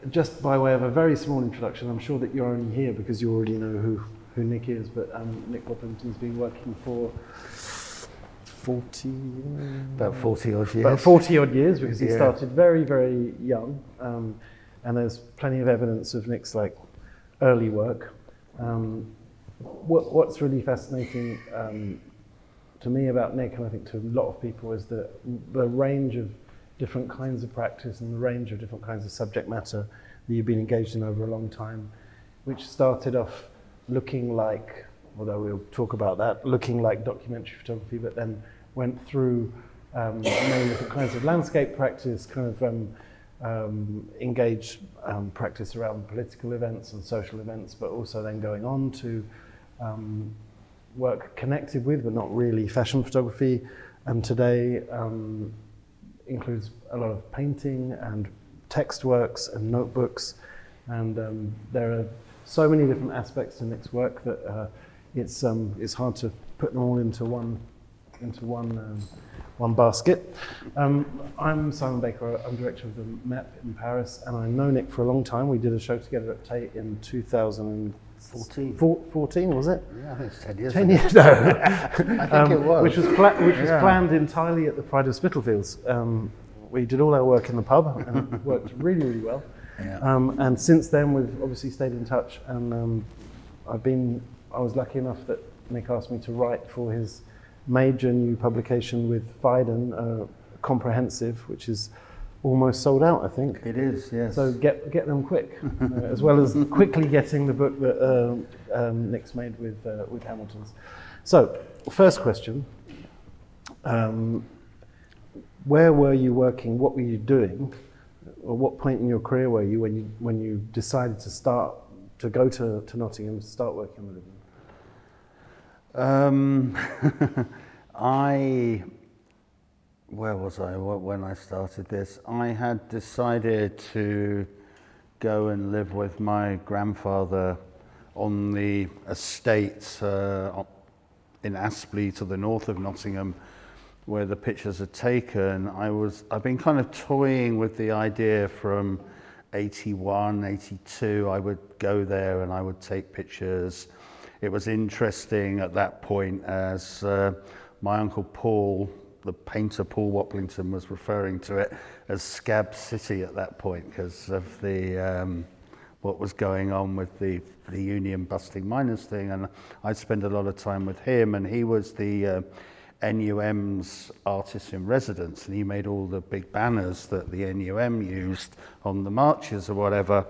just by way of a very small introduction, I'm sure that you're only here because you already know who Nick is, but Nick Waplington's been working for 40... About 40 odd years. About 40 odd years, because he Yeah. started very, very young. And there's plenty of evidence of Nick's early work. What's really fascinating to me about Nick, and I think to a lot of people, is the range of different kinds of practice and the range of different kinds of subject matter that you've been engaged in over a long time, which started off looking like, although we'll talk about that, looking like documentary photography, but then went through many different kinds of landscape practice, kind of engaged practice around political events and social events, but also then going on to work connected with, but not really, fashion photography, and today includes a lot of painting and text works and notebooks, and there are so many different aspects to Nick's work that it's hard to put them all into one basket. I'm Simon Baker. I'm director of the MEP in Paris, and I know Nick for a long time. We did a show together at Tate in 2014. 14, was it? Yeah, I think it's 10 years 10 ago. years, no. I think it was. Which was planned entirely at the Pride of Spitalfields. We did all our work in the pub, and it worked really, really well. Yeah. And since then, we've obviously stayed in touch, and I was lucky enough that Nick asked me to write for his major new publication with Phaidon, Comprehensive, which is almost sold out, I think. It is, yes. So get them quick, as well as quickly getting the book that Nick's made with Hamilton's. So, first question: where were you working? What were you doing? Or what point in your career were you when you decided to go to Nottingham to start working with him? Where was I when I started this? I had decided to go and live with my grandfather on the estate in Aspley to the north of Nottingham, where the pictures are taken. I've been kind of toying with the idea from 81, 82. I would go there and I would take pictures. It was interesting at that point, as my uncle Paul, the painter Paul Waplington, was referring to it as Scab City at that point because of the what was going on with the union busting miners thing. And I'd spend a lot of time with him, and he was the NUM's artist in residence, and he made all the big banners that the NUM used on the marches or whatever.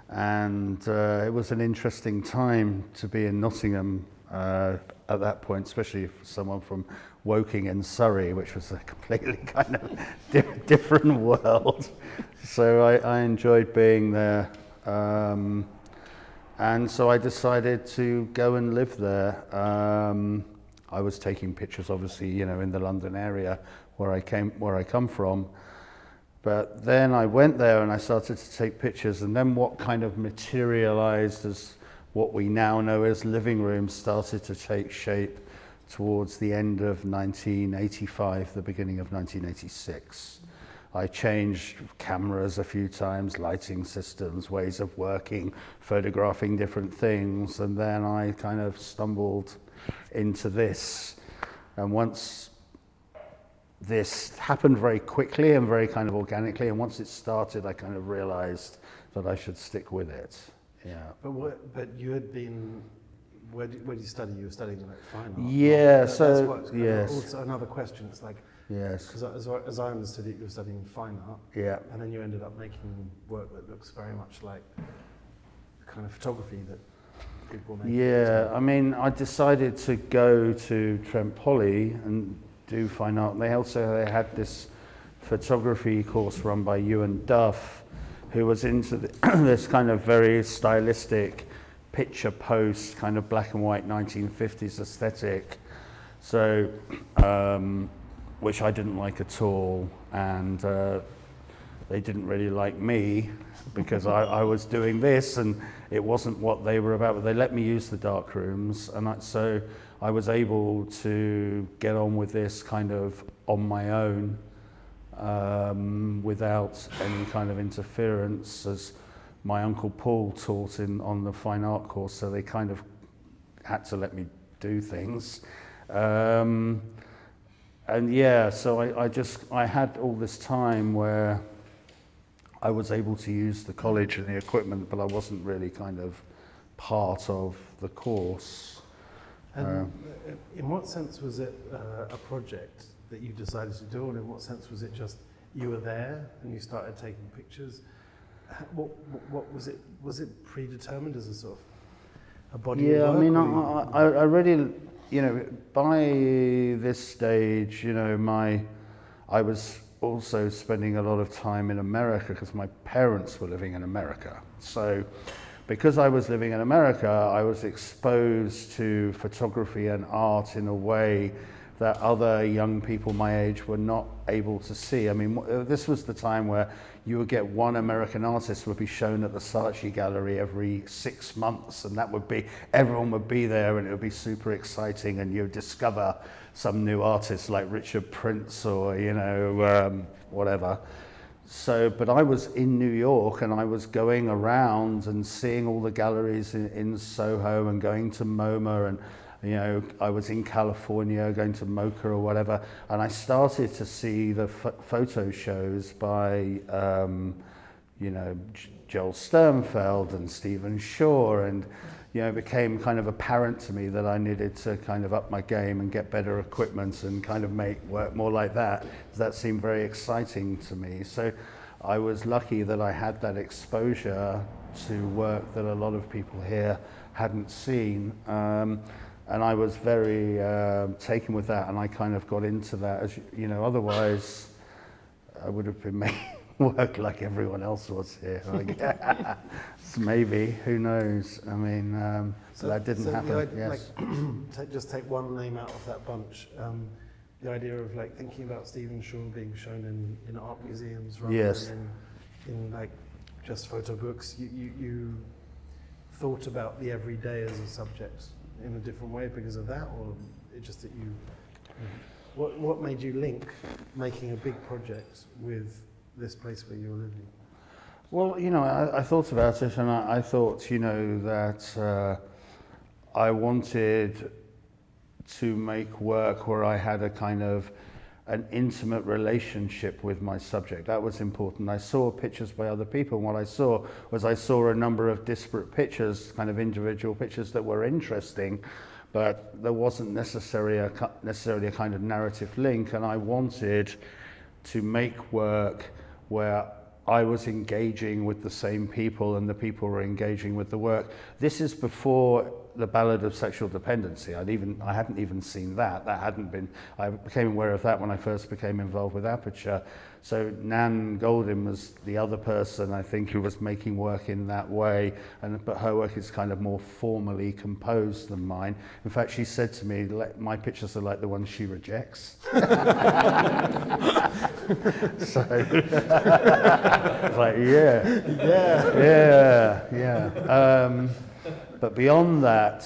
And it was an interesting time to be in Nottingham at that point, especially for someone from Woking in Surrey, which was a completely kind of different world. So I enjoyed being there. And so I decided to go and live there. I was taking pictures, obviously, in the London area where I come from. But then I went there and I started to take pictures, and then what kind of materialized as what we now know as living rooms started to take shape towards the end of 1985, the beginning of 1986. I changed cameras a few times, lighting systems, ways of working, photographing different things, and then I kind of stumbled into this. And once this happened very quickly and very kind of organically, and once it started, I kind of realized that I should stick with it. Yeah. But you had been, where did you study? You were studying fine art. Yeah, That's yes. Also another question. It's yes. Because as I understood it, you were studying fine art. Yeah. And then you ended up making work that looks very much like the kind of photography that people make. Yeah, I mean, I decided to go to Trent Poly and do fine art. They had this photography course run by Ewan Duff, who was into this kind of very stylistic picture post, kind of black and white 1950s aesthetic. So, which I didn't like at all, and they didn't really like me because I was doing this and it wasn't what they were about, but they let me use the dark rooms, and so I was able to get on with this kind of on my own without any kind of interference, as my Uncle Paul taught on the fine art course, so they kind of had to let me do things. And yeah, so I had all this time where I was able to use the college and the equipment, but I wasn't really kind of part of the course. And in what sense was it a project that you decided to do, and in what sense was it just you were there and you started taking pictures? What was it? Was it predetermined as a sort of a body of work? Yeah, I mean, I really, you know, by this stage, you know, I was also spending a lot of time in America because my parents were living in America. So because I was living in America, I was exposed to photography and art in a way that other young people my age were not able to see. I mean, this was the time where you would get one American artist would be shown at the Saatchi Gallery every 6 months, and that would be, everyone would be there and it would be super exciting, and you would discover some new artist like Richard Prince or, you know, whatever. So, but I was in New York and I was going around and seeing all the galleries in Soho and going to MoMA, and you know, I was in California going to MoCA or whatever, and I started to see the photo shows by, you know, Joel Sternfeld and Stephen Shaw, and you know, it became kind of apparent to me that I needed to kind of up my game and get better equipment and kind of make work more like that. That seemed very exciting to me. So I was lucky that I had that exposure to work that a lot of people here hadn't seen. And I was very taken with that, and I kind of got into that, as you know, otherwise I would have been making work like everyone else was here. So maybe, who knows? I mean, so that didn't happen. Yes. Like, just take one name out of that bunch. The idea of like thinking about Stephen Shaw being shown in art museums rather than in like just photo books. You thought about the everyday as a subject in a different way because of that, or it just that you what made you link making a big project with this place where you're living? Well, you know, I thought about it, and I thought, you know, that I wanted to make work where I had a kind of an intimate relationship with my subject. That was important. I saw pictures by other people, and what I saw a number of disparate pictures, kind of individual pictures that were interesting, but there wasn't necessarily a kind of narrative link, and I wanted to make work where I was engaging with the same people and the people were engaging with the work. This is before the Ballad of Sexual Dependency. I hadn't even seen that. I became aware of that when I first became involved with Aperture. So Nan Goldin was the other person, I think, who was making work in that way, but her work is kind of more formally composed than mine. In fact, she said to me, my pictures are like the ones she rejects. So, it's like, yeah. But beyond that,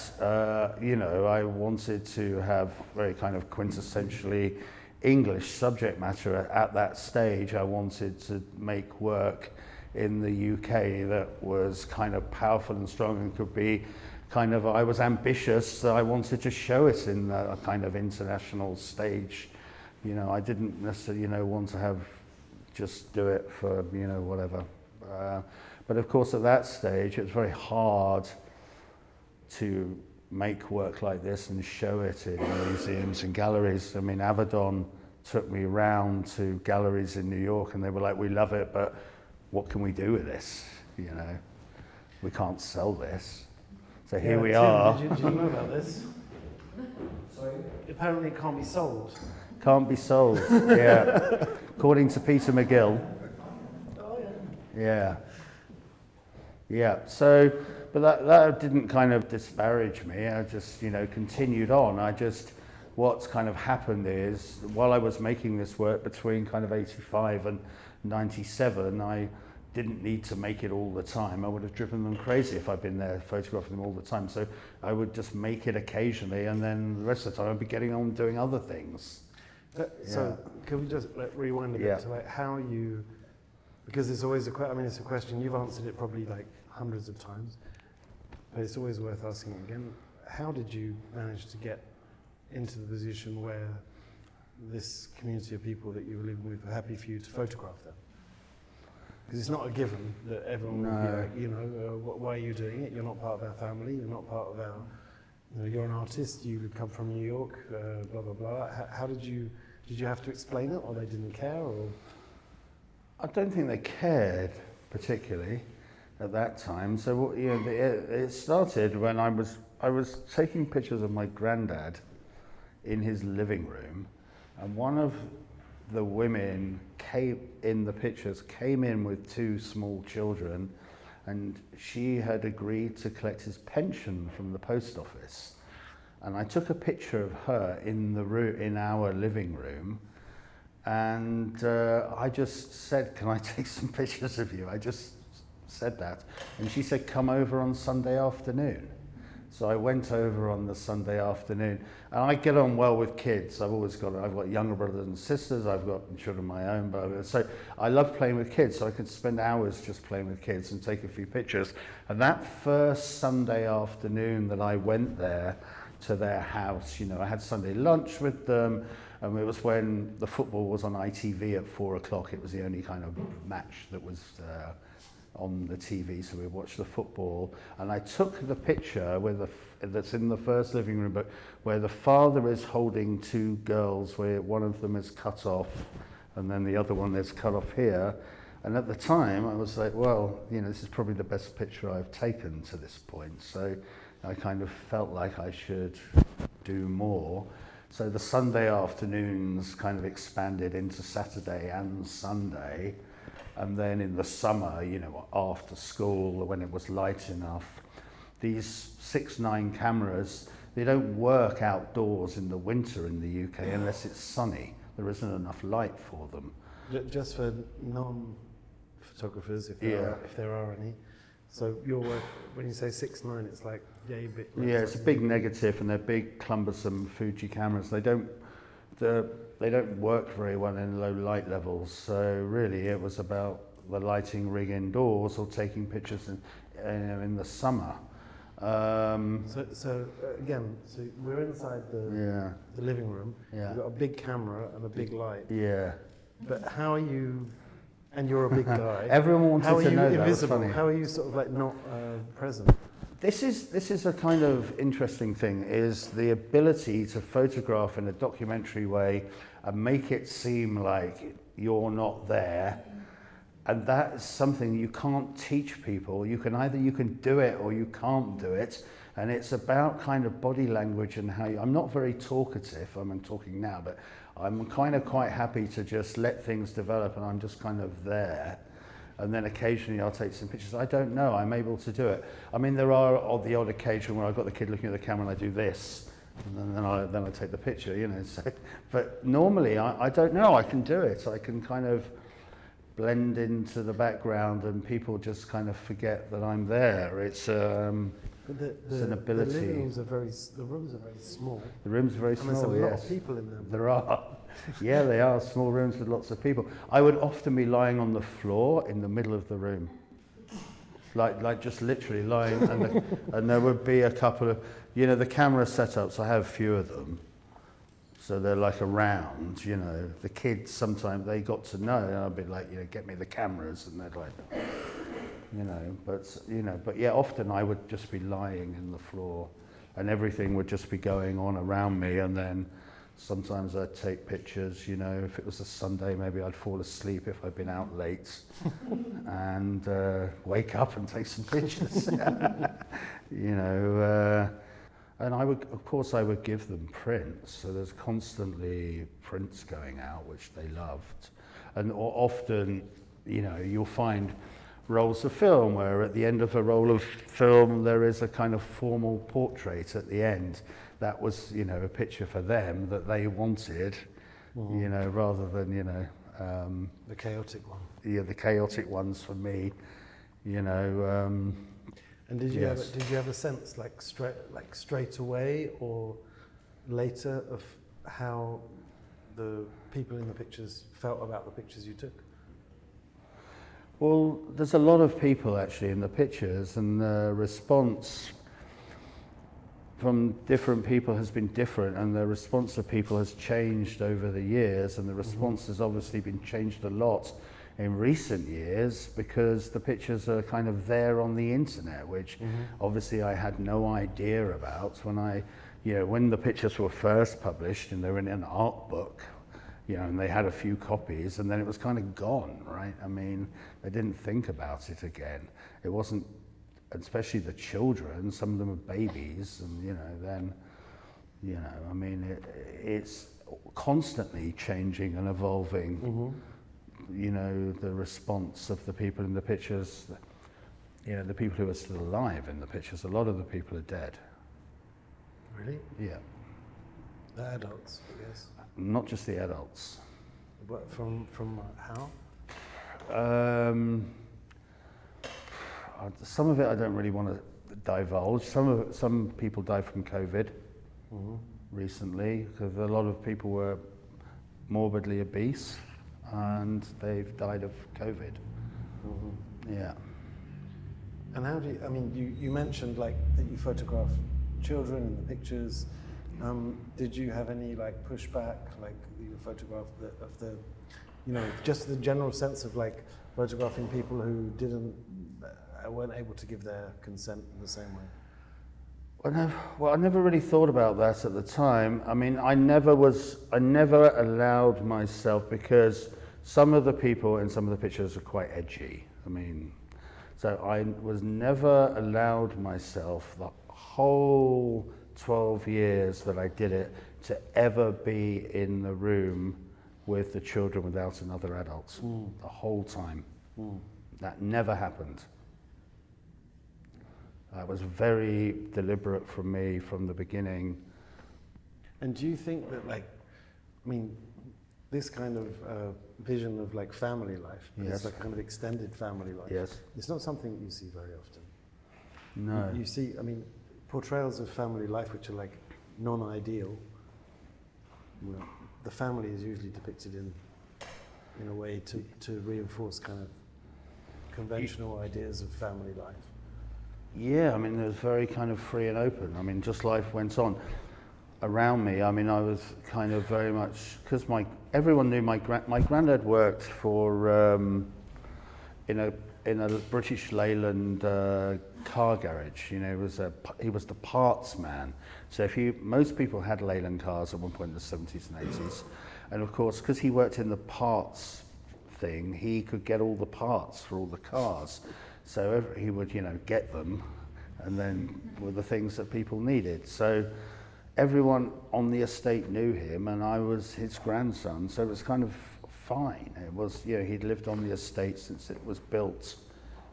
you know, I wanted to have very kind of quintessentially English subject matter at that stage. I wanted to make work in the UK that was kind of powerful and strong and could be kind of, I was ambitious, so I wanted to show it in a kind of international stage. You know, I didn't necessarily, you know, want to have just do it for, you know, whatever. But of course, at that stage, it was very hard to make work like this and show it in museums and galleries. I mean, Avedon took me around to galleries in New York and they were like, we love it, but what can we do with this? You know, we can't sell this. So here we are. Did you know about this? Sorry? Apparently it can't be sold. Can't be sold, yeah. According to Peter McGill. Oh, yeah. Yeah. Yeah, so, but that didn't kind of disparage me. I just, you know, continued on. What's kind of happened is, while I was making this work between kind of 85 and 97, I didn't need to make it all the time. I would have driven them crazy if I'd been there photographing them all the time. So I would just make it occasionally, and then the rest of the time I'd be getting on doing other things. So can we just rewind a bit to like how you, because it's always it's a question, you've answered it probably like hundreds of times, but it's always worth asking again. How did you manage to get into the position where this community of people that you were living with were happy for you to photograph them? Because it's not a given that everyone will be like, you know, why are you doing it? You're not part of our family, you're not part of our, you know, you're an artist, you come from New York, blah, blah, blah. How did you have to explain it, or they didn't care, or? I don't think they cared particularly at that time. So, you know, it started when I was taking pictures of my granddad in his living room, and one of the women came in with two small children, and she had agreed to collect his pension from the post office. And I took a picture of her in our living room, and I just said, "Can I take some pictures of you?" I just said that, and she said, "Come over on Sunday afternoon." So I went over on the Sunday afternoon, and I get on well with kids. I've got younger brothers and sisters, I've got children of my own, so I love playing with kids, so I could spend hours just playing with kids and take a few pictures. And that first Sunday afternoon that I went there to their house, you know, I had Sunday lunch with them, and it was when the football was on ITV at 4 o'clock. It was the only kind of match that was on the TV, so we watched the football, and I took the picture that's in the first living room, but where the father is holding two girls, where one of them is cut off, and then the other one is cut off here. And at the time, I was like, well, you know, this is probably the best picture I've taken to this point, so I kind of felt like I should do more. So the Sunday afternoons kind of expanded into Saturday and Sunday. And then in the summer, you know, after school, when it was light enough, these 6.9 cameras, they don't work outdoors in the winter in the UK unless it's sunny. There isn't enough light for them. Just for non-photographers, if there are any. So your work, when you say 6.9, it's like yay bit. Yeah, it's a big negative, and they're big, cumbersome Fuji cameras. They don't work very well in low light levels, so really it was about the lighting rig indoors or taking pictures in the summer. So we're inside the living room. Yeah. You've got a big camera and a big light. Yeah. But how are you, and you're a big guy. Everyone wanted to know that. How are you invisible? Funny. How are you sort of like not present? This is a kind of interesting thing, is the ability to photograph in a documentary way and make it seem like you're not there. And that is something you can't teach people. You can do it or you can't do it. And it's about kind of body language and how I'm not very talkative, I'm talking now, but I'm kind of quite happy to just let things develop, and I'm just kind of there. And then occasionally I'll take some pictures. I don't know, I'm able to do it. I mean, there are the odd occasion where I've got the kid looking at the camera and I do this, and then I take the picture, you know. So, but normally I don't know, I can do it. I can kind of blend into the background and people just kind of forget that I'm there. It's an ability. The rooms are very small. The rooms are very small, there's a lot yes. of people in them. There are. Yeah, they are small rooms with lots of people. I would often be lying on the floor in the middle of the room. Like just literally lying, and there would be a couple of, you know, the camera setups, I have a few of them. So they're like around, you know. The kids sometimes, they got to know, and I'd be like, you know, get me the cameras, and they'd like, but yeah, often I would just be lying in the floor, and everything would just be going on around me, and then sometimes I'd take pictures, you know. If it was a Sunday, maybe I'd fall asleep if I'd been out late, and wake up and take some pictures, you know. And I would give them prints, so there's constantly prints going out, which they loved. And often, you know, you'll find rolls of film where at the end of a roll of film there is a kind of formal portrait at the end. That was, you know, a picture for them that they wanted, you know, rather than, you know... the chaotic one. Yeah, the chaotic ones for me, you know... And did you have a sense, like straight away or later, of how the people in the pictures felt about the pictures you took? Well, there's a lot of people actually in the pictures, and the response from different people has been different, and the response of people has changed over the years, and the response has obviously been changed a lot in recent years because the pictures are kind of there on the internet, which obviously I had no idea about when the pictures were first published, and they were in an art book, and they had a few copies, and then it was kind of gone, right? I mean, they didn't think about it again. It wasn't, especially the children, some of them are babies, and I mean, it's constantly changing and evolving. The response of the people in the pictures, the people who are still alive in the pictures, a lot of the people are dead. Really? Yeah. The adults, I guess. Not just the adults. But from how? Some of it I don't really want to divulge. Some people died from COVID recently, because a lot of people were morbidly obese and they've died of COVID. Yeah. And how do you, I mean, you mentioned like that you photograph children in the pictures. Did you have any like pushback, like you photographed of the, just the general sense of like photographing people who weren't able to give their consent in the same way? Well, I never really thought about that at the time. I mean, I never allowed myself, because some of the people in some of the pictures are quite edgy. I mean, so I was never allowed myself the whole 12 years that I did it to ever be in the room with the children without another adult. The whole time. That never happened. That was very deliberate from me from the beginning. And do you think that, like, I mean, this kind of vision of like family life, it's like kind of extended family life. Yes. It's not something that you see very often. No. You see, I mean, portrayals of family life which are like non-ideal. The family is usually depicted in a way to reinforce kind of conventional ideas of family life. Yeah, I mean, it was very kind of free and open. I mean, just life went on around me. I mean, I was kind of very much, because everyone knew my granddad worked for in a British Leyland car garage. He was the parts man. So most people had Leyland cars at one point in the 70s and 80s, and of course, because he worked in the parts thing, he could get all the parts for all the cars. So he would, get them, and then were the things that people needed. So everyone on the estate knew him, and I was his grandson, so it was kind of fine. It was, he'd lived on the estate since it was built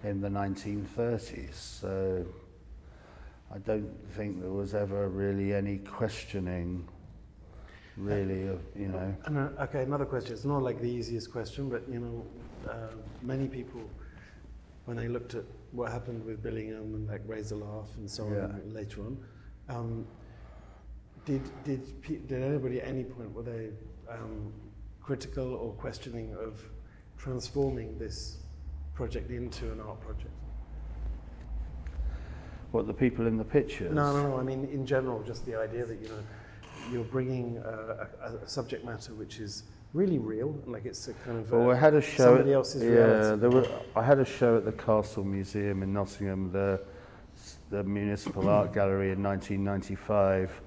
in the 1930s. So I don't think there was ever really any questioning, really, of. Okay, another question. It's not like the easiest question, but many people, when they looked at what happened with Billingham and like Raise a Laugh and so on later on, did anybody at any point, were they critical or questioning of transforming this project into an art project? What, the people in the pictures? No. I mean, in general, just the idea that you're bringing a subject matter which is really real, like it's a kind of I had a show somebody else's reality. I had a show at the Castle Museum in Nottingham, the Municipal Art Gallery, in 1995,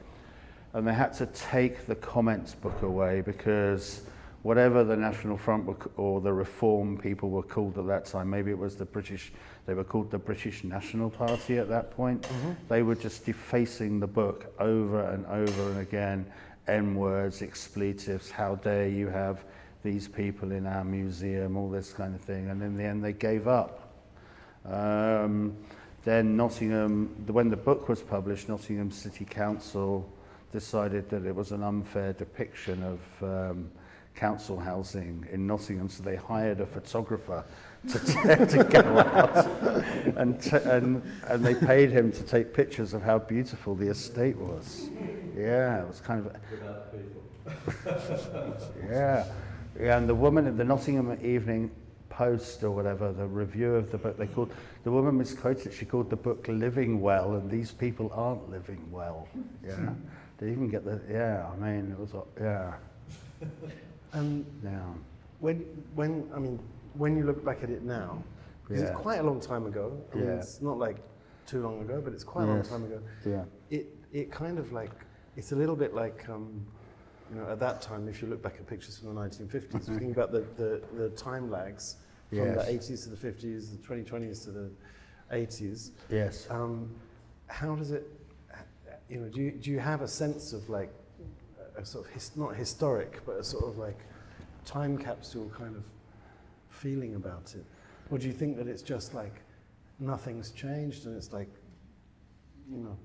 and they had to take the comments book away because whatever the National Front or the Reform people were called at that time, maybe it was they were called the British National Party at that point, they were just defacing the book over and over and again. N-words, expletives, how dare you have these people in our museum, all this kind of thing. And in the end, they gave up. Then Nottingham, when the book was published, Nottingham City Council decided that it was an unfair depiction of council housing in Nottingham, so they hired a photographer to go out and they paid him to take pictures of how beautiful the estate was. Yeah, it was kind of. Yeah, yeah. And the woman at the Nottingham Evening Post or whatever, the review of the book, they called the woman misquoted. She called the book "Living Well," and these people aren't living well. Yeah, they even get the yeah. I mean, it was yeah. Yeah. When you look back at it now, because it's quite a long time ago. I mean, it's not like too long ago, but it's quite a long time ago. Yeah. It kind of like, it's a little bit like, you know, at that time, if you look back at pictures from the 1950s, thinking about the time lags from the 80s to the 50s, the 2020s to the 80s. Yes. How does it, you know, do you have a sense of like a sort of, not historic, but a sort of like time capsule kind of feeling about it? Or do you think that it's just like nothing's changed and it's like, you know,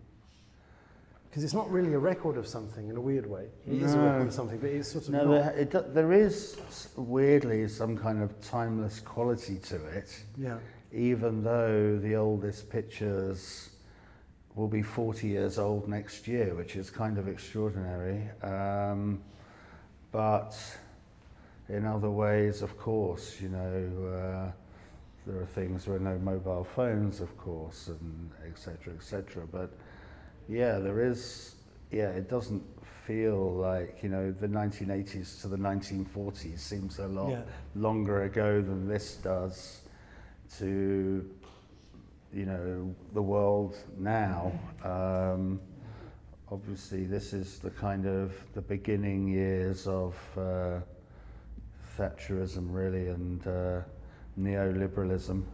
because it's not really a record of something in a weird way. It is a record of something, but it's sort of not. There is weirdly some kind of timeless quality to it. Yeah. Even though the oldest pictures will be 40 years old next year, which is kind of extraordinary. But in other ways, of course, you know, there are things where no mobile phones, of course, and et cetera, but yeah, there is, it doesn't feel like, you know, the 1980s to the 1940s seems a lot longer ago than this does to, you know, the world now. Obviously, this is the kind of the beginning years of Thatcherism, really, and neoliberalism,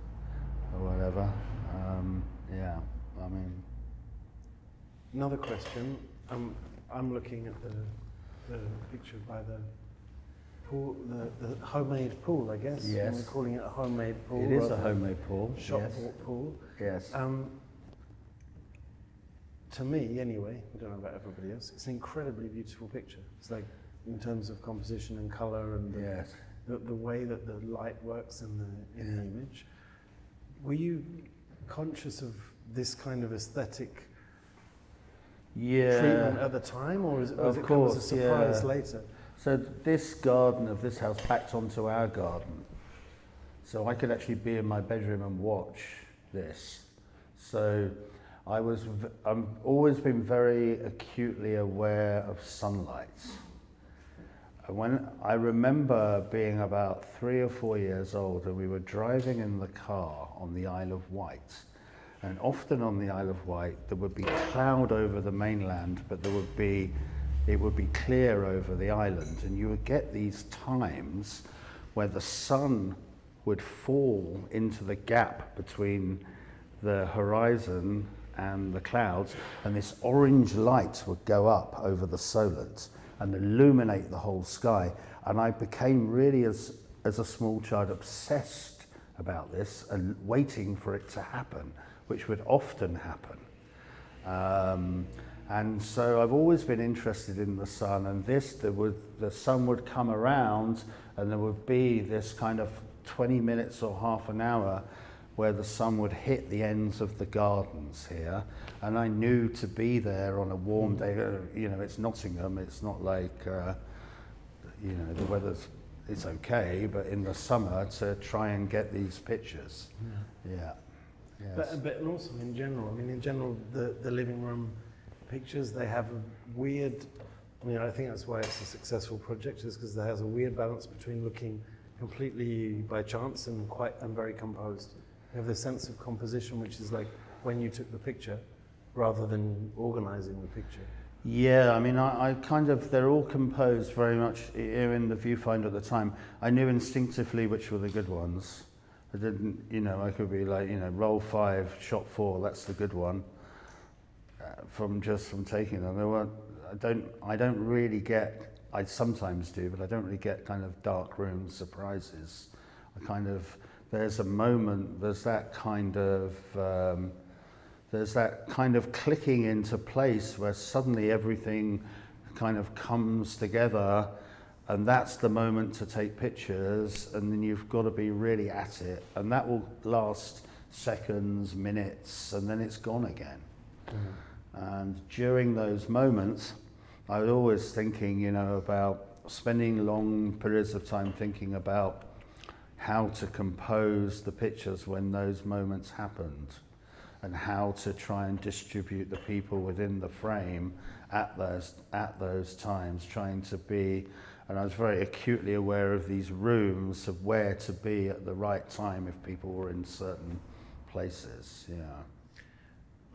or whatever. Yeah, I mean. Another question. I'm looking at the picture by the pool, the homemade pool, I guess. Yes. And we're calling it a homemade pool. It is a homemade pool. Shop-bought pool. Yes. To me, anyway, I don't know about everybody else, it's an incredibly beautiful picture. It's like, in terms of composition and colour and the way that the light works in the image. Were you conscious of this kind of aesthetic treatment at the time, or was it come as a surprise later? So this garden of this house backed onto our garden. So I could actually be in my bedroom and watch this. So I've always been very acutely aware of sunlight. When I remember being about 3 or 4 years old, and we were driving in the car on the Isle of Wight. And often on the Isle of Wight, there would be cloud over the mainland, but it would be clear over the island. And you would get these times where the sun would fall into the gap between the horizon and the clouds, and this orange light would go up over the solent and illuminate the whole sky. And I became really, as a small child, obsessed about this and waiting for it to happen, which would often happen. And so I've always been interested in the sun, and the sun would come around and there would be this kind of 20 minutes or half an hour where the sun would hit the ends of the gardens here, and I knew to be there on a warm day. You know, it's Nottingham, it's not like, you know, the weather's, it's okay, but in the summer to try and get these pictures. Yeah. Yes. But also in general, I mean, in general, the living room pictures, they have a weird, I mean, I think that's why it's a successful project, is because there has a weird balance between looking completely by chance and very composed. You have this sense of composition, which is like when you took the picture, rather than organizing the picture. Yeah, I mean, I kind of, they're all composed very much here in the viewfinder at the time. I knew instinctively which were the good ones. I didn't, you know, I could be like, you know, roll 5, shot 4, that's the good one. From taking them. There weren't, I don't really get, I sometimes do, but I don't really get kind of dark room surprises. I kind of, there's a moment, there's that kind of clicking into place where suddenly everything kind of comes together, and that's the moment to take pictures, and then you've got to be really at it, and that will last seconds, minutes, and then it's gone again. And during those moments, I was always thinking, you know, about spending long periods of time thinking about how to compose the pictures when those moments happened, and how to try and distribute the people within the frame at those times, trying to be, and I was very acutely aware of these rooms, of where to be at the right time if people were in certain places. Yeah.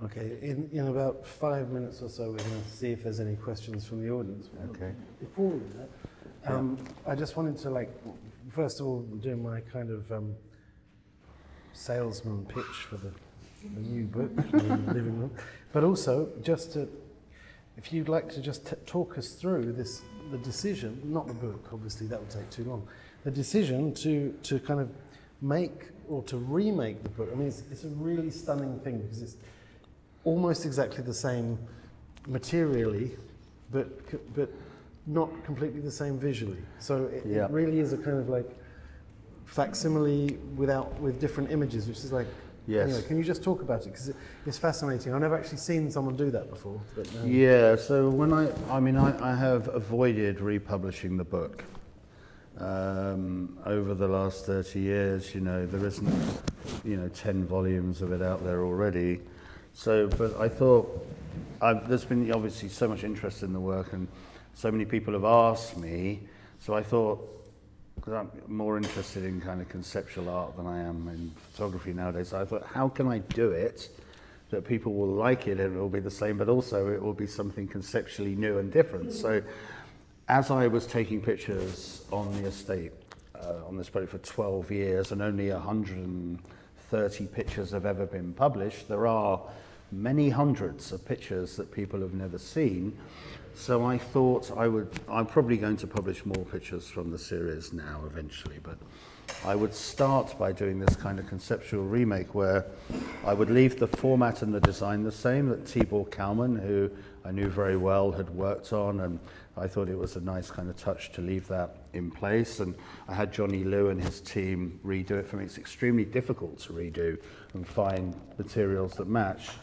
Okay, in about 5 minutes or so, we're going to see if there's any questions from the audience. Okay. Before we do that, I just wanted to, first of all, do my kind of salesman pitch for the new book in the living room, but also just to, if you'd like to just talk us through the decision, not the book, obviously that would take too long, the decision to kind of make or to remake the book. I mean, it's a really stunning thing because it's almost exactly the same materially, but not completely the same visually. So it really is a kind of facsimile with different images, which is yes. Anyway, can you just talk about it? Because it's fascinating. I've never actually seen someone do that before. But, yeah, so when I have avoided republishing the book. Over the last 30 years, there isn't, 10 volumes of it out there already. So, but I thought, there's been obviously so much interest in the work and so many people have asked me, so I thought, because I'm more interested in kind of conceptual art than I am in photography nowadays, so I thought, how can I do it that people will like it and it will be the same, but also it will be something conceptually new and different. So as I was taking pictures on the estate, on this project for 12 years, and only 130 pictures have ever been published, there are many hundreds of pictures that people have never seen. So I thought I'm probably going to publish more pictures from the series now eventually, but I would start by doing this kind of conceptual remake where I would leave the format and the design the same that Tibor Kalman, who I knew very well, had worked on, and I thought it was a nice kind of touch to leave that in place. And I had Johnny Liu and his team redo it for me. It's extremely difficult to redo and find materials that matched.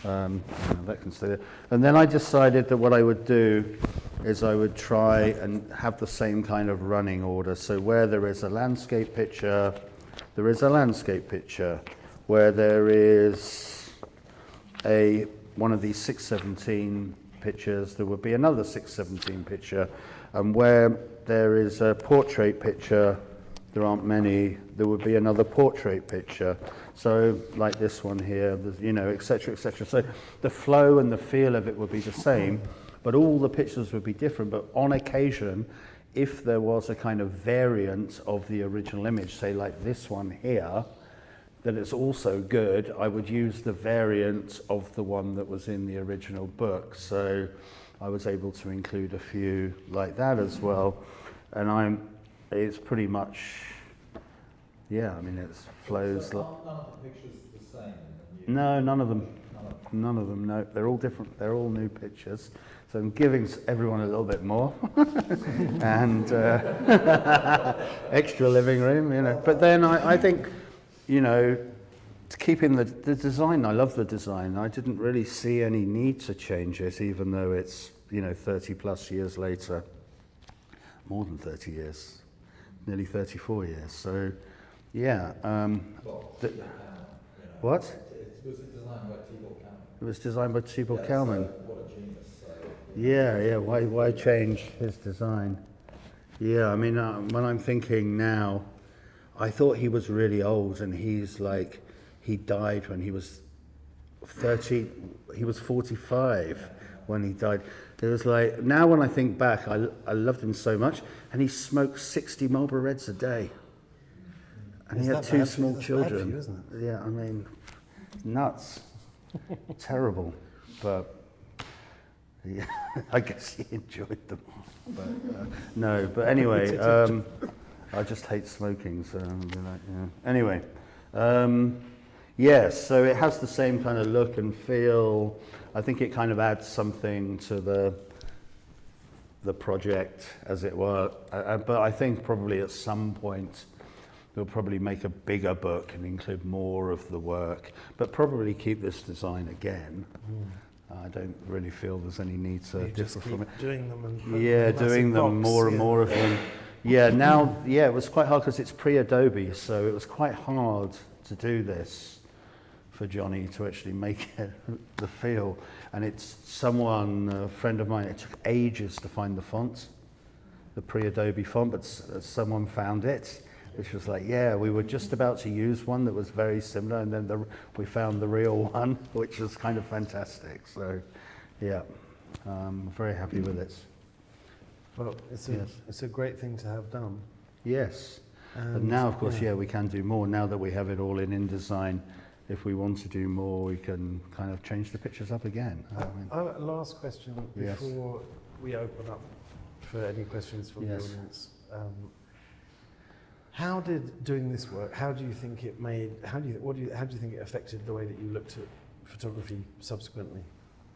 That can stay there. And then I decided that what I would do is I would try and have the same kind of running order. So where there is a landscape picture, there is a landscape picture. Where there is one of these 617 pictures, there would be another 617 picture. And where there is a portrait picture, there aren't many, there would be another portrait picture. So like this one here, et cetera, et cetera. So the flow and the feel of it would be the same, but all the pictures would be different. But on occasion, if there was a kind of variant of the original image, say like this one here, that it's also good, I would use the variant of the one that was in the original book. So I was able to include a few like that as well. And it's pretty much, yeah, I mean, it flows. So none of the pictures the same? No, none of them. None of them, no. They're all different. They're all new pictures. So I'm giving everyone a little bit more. And extra living room, But then I think, keeping the design, I love the design. I didn't really see any need to change it, even though it's, 30 plus years later. More than 30 years. Nearly 34 years. So, yeah. What? Was it designed by Tibor Kalman? It was designed by Tibor Kalman. So what a genius. So, Yeah. Why change his design? Yeah, I mean, when I'm thinking now, I thought he was really old, and he died when he was 30. He was 45 when he died. It was now when I think back, I loved him so much, and he smoked 60 Marlboro Reds a day. And he had two small children. You, isn't it? Yeah, I mean, nuts. Terrible. But yeah, I guess he enjoyed them. But no, but anyway, I just hate smoking, so Anyway, yes, so it has the same kind of look and feel. I think it kind of adds something to the project, as it were. But I think probably at some point we'll probably make a bigger book and include more of the work, but probably keep this design again. I don't really feel there's any need to You differ just from it. keep doing them and put Yeah, them in a doing massive them box, more and yeah. more of them. Yeah, now, yeah, it was quite hard because it's pre-Adobe, so it was quite hard to do this for Johnny to actually make it the feel. And it's someone, a friend of mine, it took ages to find the font, the pre-Adobe font, but someone found it, which was like, yeah, we were just about to use one that was very similar, and then we found the real one, which was kind of fantastic. So, yeah, I'm very happy with it. Well, it's a great thing to have done. Yes. And But now, of course, yeah, we can do more. Now that we have it all in InDesign, if we want to do more, we can kind of change the pictures up again. Last question Yes. before we open up for any questions from Yes. the audience. How did doing this work? How do you think it made? How do you think it affected the way that you looked at photography subsequently,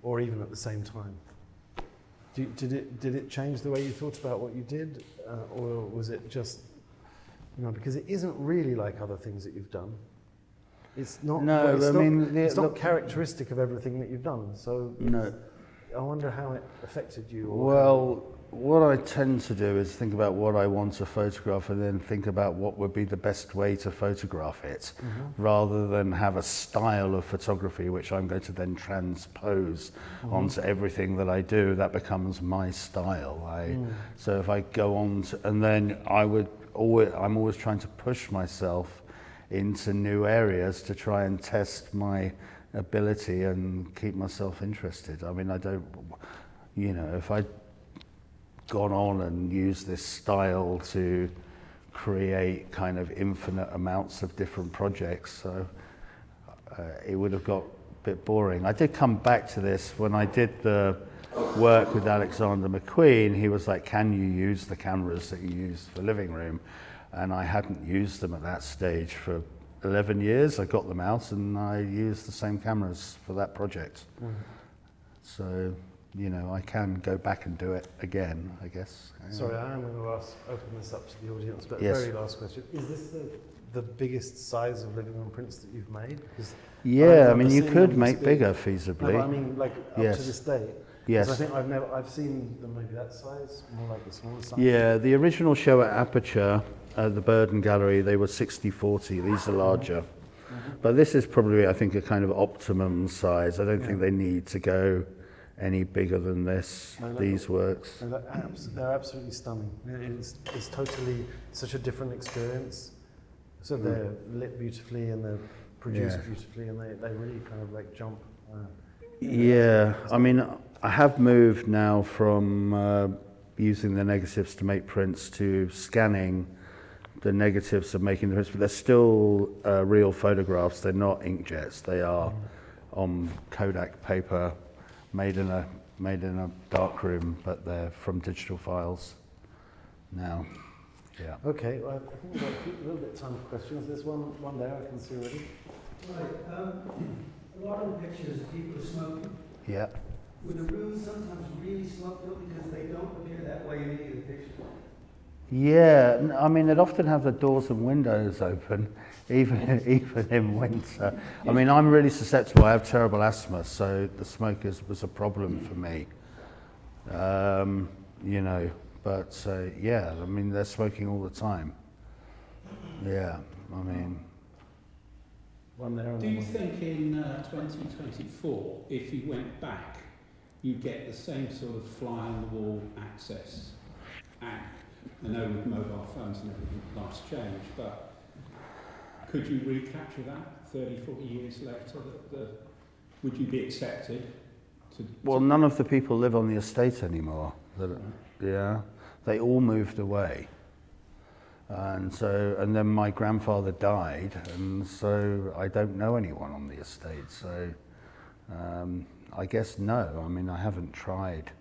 or even at the same time? Did it change the way you thought about what you did, or was it just, because it isn't really like other things that you've done. It's not. No, well, it's I not, mean, it's not characteristic of everything that you've done. So No. I wonder how it affected you. Or Well, what I tend to do is think about what I want to photograph and then think about what would be the best way to photograph it, rather than have a style of photography which I'm going to then transpose onto everything that I do. That becomes my style. So if I go on to, and then I'm always trying to push myself into new areas to try and test my ability and keep myself interested. I mean, I don't, if I'd gone on and used this style to create kind of infinite amounts of different projects, so it would have got a bit boring. I did come back to this when I did the work with Alexander McQueen. He was like, can you use the cameras that you use for living room? And I hadn't used them at that stage for 11 years. I got them out and I used the same cameras for that project. So, I can go back and do it again, I guess. Sorry, I am going to open this up to the audience, but Yes. very last question. Is this the biggest size of living room prints that you've made? Because Yeah, I mean, I've you seen could them make this big. bigger No, feasibly. but I mean, like up Yes. to this day. Yes. 'Cause I think I've seen them maybe that size, more like the smaller size. Yeah, the original show at Aperture, the Burden Gallery, they were 60-40. These are larger. But this is probably, I think, a kind of optimum size. I don't think they need to go any bigger than this, No, these works. No, they're absolutely stunning. It's totally such a different experience. So they're lit beautifully and they're produced Yeah. beautifully, and they really kind of like jump. Yeah, I mean, I have moved now from using the negatives to make prints to scanning the negatives of making the prints, but they're still real photographs. They're not inkjets. They are on Kodak paper, made in a dark room, but they're from digital files now. Yeah. Okay, well, I think we've got a little bit of time for questions. There's one there I can see already. Right, a lot of the pictures of people are smoking. Yeah. Would the rooms sometimes really smoke filled because they don't appear that way in any of the pictures? Yeah, I mean, they'd often have the doors and windows open, even in winter. I mean, I'm really susceptible. I have terrible asthma, so the smoke was a problem for me. But yeah, I mean, they're smoking all the time. Yeah, I mean. One there. And Do you one there. think in 2024, if you went back, you'd get the same sort of fly-on-the-wall access? And I know with mobile phones and everything, life's changed, but could you recapture that 30, 40 years later? Would you be accepted? Well, none of the people live on the estate anymore. Yeah, they all moved away. And then my grandfather died, and so I don't know anyone on the estate. So I guess no. I mean, I haven't tried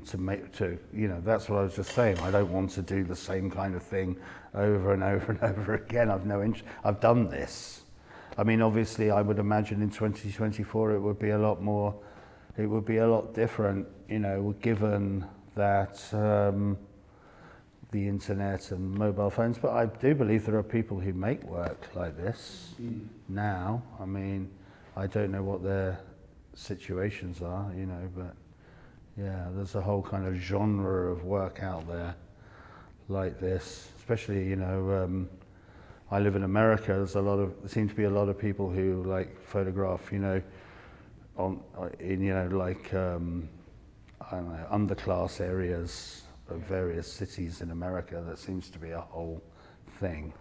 that's what I was just saying. I don't want to do the same kind of thing over and over and over again. I've done this. I mean, obviously, I would imagine in 2024 it would be a lot more. It would be a lot different, given that. The internet and mobile phones, but I do believe there are people who make work like this now. I mean, I don't know what their situations are, you know, but yeah, there's a whole kind of genre of work out there like this, especially, you know, I live in America. There seem to be a lot of people who like photograph, you know, in, you know, like I don't know, underclass areas of various cities in America. That seems to be a whole thing.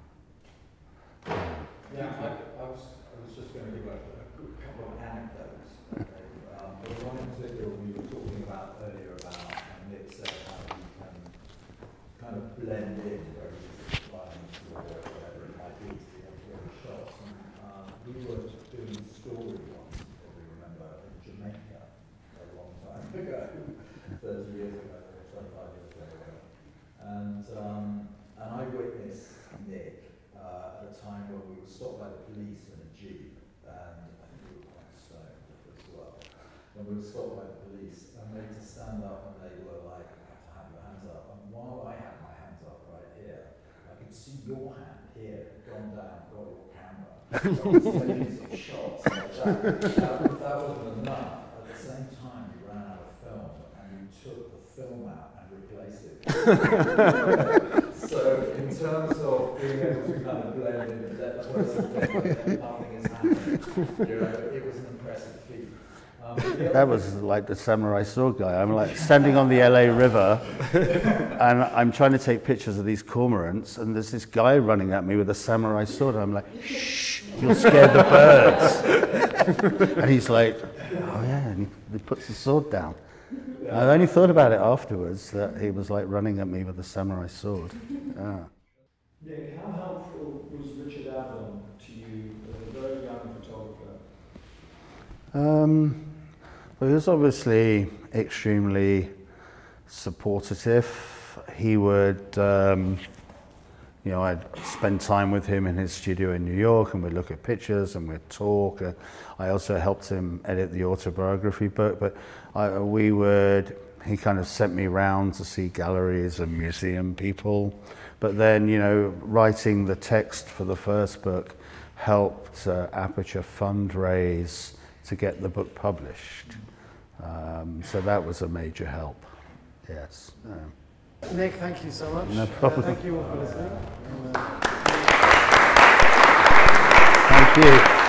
Yeah, I was just going to give a couple of anecdotes. Okay. But the one in particular we were talking about earlier about, and Nick said how you can kind of blend in very easily, lines or whatever it might be to be able to get the shots. And we were doing a story once, you probably remember, in Jamaica a long time ago, 30 years ago, 25 years ago. And I witnessed Nick at a time when we were stopped by the police in a jeep, and I think we were quite stoned as well. And we were stopped by the police, and they had to stand up, and they were like, "You have to have your hands up." And while I had my hands up right here, I could see your hand here, gone down, got your camera. I was taking some shots like that. That wasn't enough. At the same time, you ran out of film, and you took the film out and replaced it. So in terms of being able to kind of blend in and let the person think that nothing is happening, you know, it was an impressive feat. That was like the samurai sword guy. I'm like standing on the LA River and I'm trying to take pictures of these cormorants, and there's this guy running at me with a samurai sword. I'm like, shh, you'll scare the birds. And he's like, oh yeah, and he puts the sword down. I only thought about it afterwards, that he was like running at me with a samurai sword. Yeah. Nick, how helpful was Richard Avalon to you as a very young photographer? Well, he was obviously extremely supportive. He would, you know, I'd spend time with him in his studio in New York, and we'd look at pictures and we'd talk. I also helped him edit the autobiography book, but he kind of sent me around to see galleries and museum people. But then, you know, writing the text for the first book helped Aperture fundraise to get the book published. So that was a major help, yes. Nick, thank you so much. No problem. Thank you all for listening. Thank you.